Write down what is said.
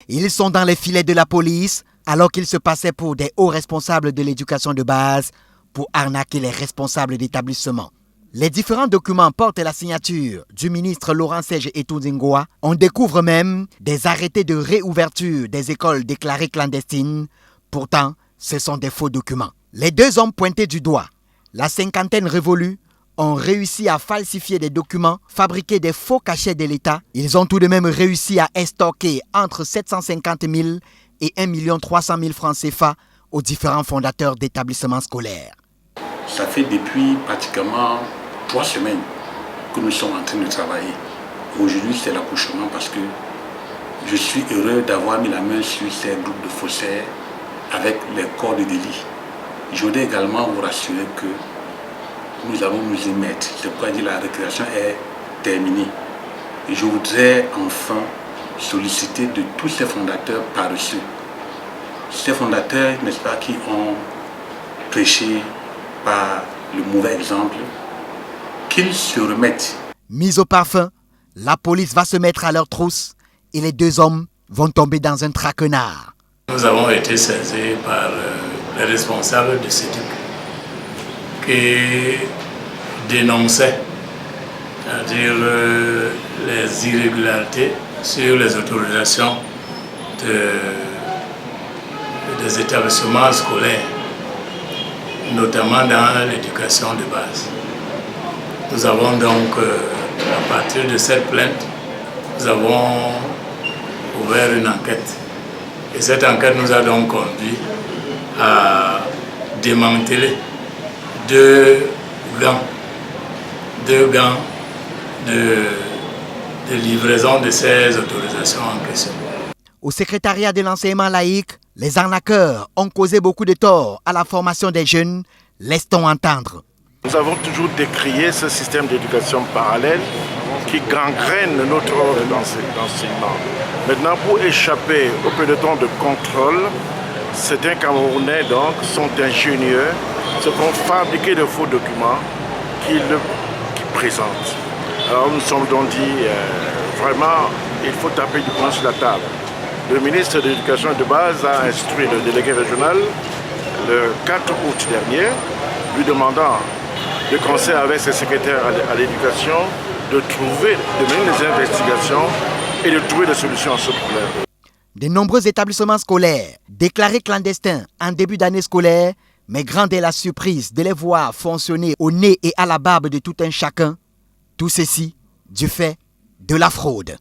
Ils sont dans les filets de la police alors qu'ils se passaient pour des hauts responsables de l'éducation de base pour arnaquer les responsables d'établissement. Les différents documents portent la signature du ministre Laurent Serge Etundingoa. On découvre même des arrêtés de réouverture des écoles déclarées clandestines. Pourtant, ce sont des faux documents. Les deux hommes pointés du doigt, la cinquantaine révolue, ont réussi à falsifier des documents, fabriquer des faux cachets de l'État. Ils ont tout de même réussi à estorquer entre 750 000 et 1 300 000 francs CFA aux différents fondateurs d'établissements scolaires. Ça fait depuis pratiquement 3 semaines que nous sommes en train de travailler. Aujourd'hui, c'est l'accouchement parce que je suis heureux d'avoir mis la main sur ces groupes de faussaires avec les corps de délit. Je voudrais également vous rassurer que nous allons nous y mettre. C'est pourquoi dire la récréation est terminée. Et je voudrais enfin solliciter de tous ces fondateurs paresseux. Ces fondateurs, n'est-ce pas, qui ont prêché par le mauvais exemple, qu'ils se remettent. Mis au parfum, la police va se mettre à leur trousse et les deux hommes vont tomber dans un traquenard. Nous avons été saisis par les responsables de CEDUC qui dénonçaient, c'est-à-dire les irrégularités sur les autorisations des établissements scolaires, notamment dans l'éducation de base. Nous avons donc, à partir de cette plainte, nous avons ouvert une enquête. Et cette enquête nous a donc conduit à démanteler deux gants de livraison de ces autorisations en question. Au secrétariat de l'enseignement laïque, les arnaqueurs ont causé beaucoup de tort à la formation des jeunes, laisse-t-on entendre. Nous avons toujours décrié ce système d'éducation parallèle qui gangrène notre ordre d'enseignement. Maintenant, pour échapper au peloton de contrôle, certains Camerounais donc sont ingénieux, se font fabriquer de faux documents qu'ils présentent. Alors nous sommes donc dit, vraiment, il faut taper du poing sur la table. Le ministre de l'Éducation de base a instruit le délégué régional le 4 août dernier, lui demandant de concert avec ses secrétaires à l'éducation de mener des investigations et de trouver des solutions à ce problème. De nombreux établissements scolaires déclarés clandestins en début d'année scolaire, mais grande est la surprise de les voir fonctionner au nez et à la barbe de tout un chacun. Tout ceci du fait de la fraude.